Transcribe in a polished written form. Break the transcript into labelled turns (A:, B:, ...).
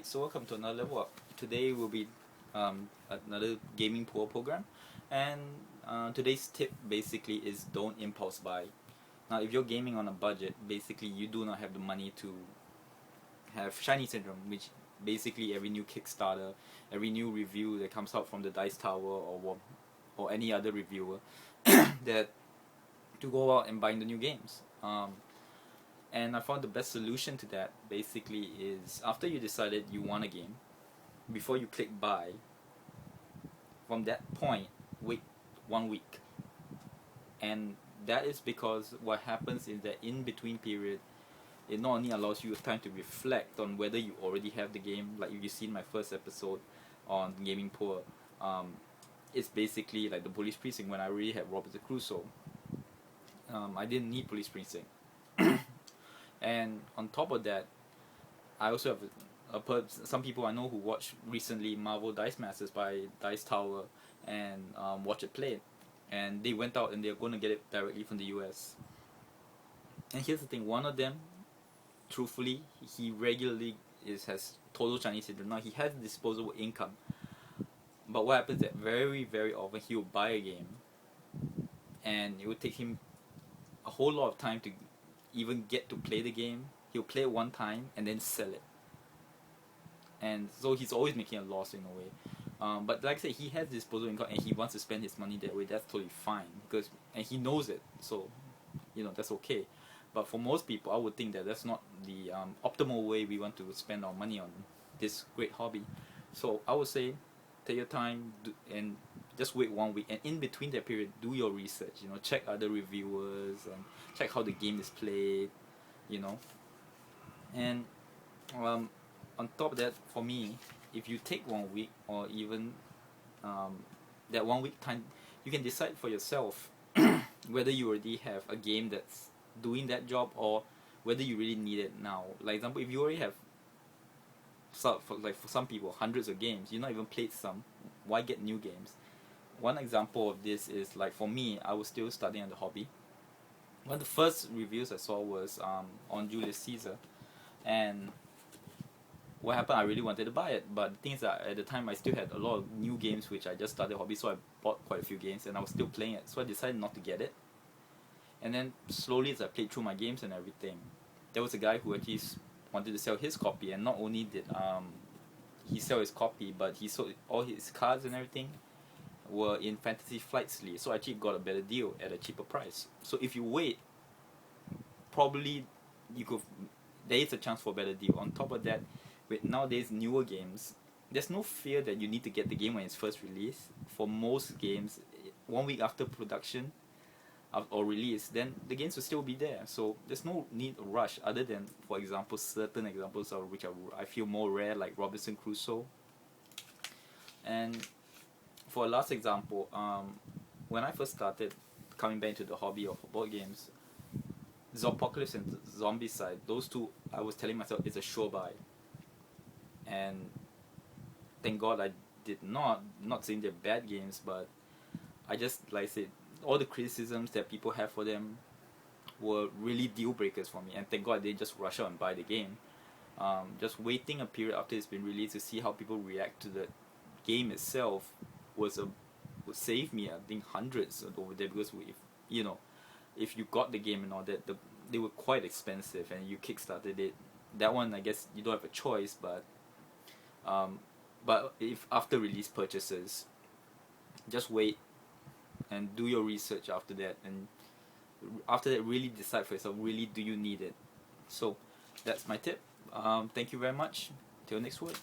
A: so welcome to another level up. Today will be another gaming pool program, and today's tip basically is don't impulse buy. Now, if you're gaming on a budget, basically you do not have the money to have shiny syndrome, which basically every new Kickstarter, every new review that comes out from the Dice Tower or any other reviewer that to go out and buying the new games. And I found the best solution to that basically is after you decided you want a game, before you click buy, from that point, wait 1 week. And that is because what happens is that in between period, it not only allows you time to reflect on whether you already have the game, like if you seen my first episode on Gaming Poor, it's basically like the Police Precinct when I already had Robinson Crusoe. I didn't need Police Precinct. And on top of that, I also have some people I know who watched recently Marvel Dice Masters by Dice Tower and watch it play, and they went out and they're going to get it directly from the US. And here's the thing, one of them, truthfully, he regularly has total Chinese syndrome. Now he has disposable income, but what happens is that very often he will buy a game, and it would take him a whole lot of time to even get to play the game. He'll play it one time and then sell it, and so he's always making a loss in a way. But like I said, he has disposable income and he wants to spend his money that way. That's totally fine, and he knows it, so that's okay. But for most people, I would think that that's not the optimal way we want to spend our money on this great hobby. So I would say take your time and just wait 1 week, and in between that period, do your research. Check other reviewers and check how the game is played. And on top of that, for me, if you take 1 week or even that 1 week time, you can decide for yourself whether you already have a game that's doing that job or whether you really need it now. Like example, if you already have for some people hundreds of games, you've not even played some, why get new games? One example of this is, like, for me, I was still studying on the hobby. One of the first reviews I saw was on Julius Caesar, and what happened, I really wanted to buy it, but the thing is that at the time I still had a lot of new games which I just started hobby, so I bought quite a few games and I was still playing it, so I decided not to get it. And then slowly, as I played through my games and everything, there was a guy who actually wanted to sell his copy, and not only did he sell his copy, but he sold all his cards and everything were in Fantasy Flight League, so I actually got a better deal at a cheaper price. So if you wait, probably there is a chance for a better deal. On top of that, with nowadays newer games, there's no fear that you need to get the game when it's first released. For most games, 1 week after production or release, then the games will still be there, so there's no need to rush, other than, for example, certain examples of which I feel more rare, like Robinson Crusoe. And for a last example, when I first started coming back into the hobby of board games, Zopocalypse and Zombicide, those two, I was telling myself it's a sure buy, and thank God I did not saying they're bad games, but I just, like I said, all the criticisms that people have for them were really deal breakers for me, and thank God I didn't just rush out and buy the game. Just waiting a period after it's been released to see how people react to the game itself would save me, I think, hundreds over there, because if you got the game and all that, they were quite expensive, and you kickstarted it. That one, I guess you don't have a choice, but if after release purchases, just wait and do your research after that, and after that really decide for yourself, really do you need it. So that's my tip. Thank you very much. Till next word.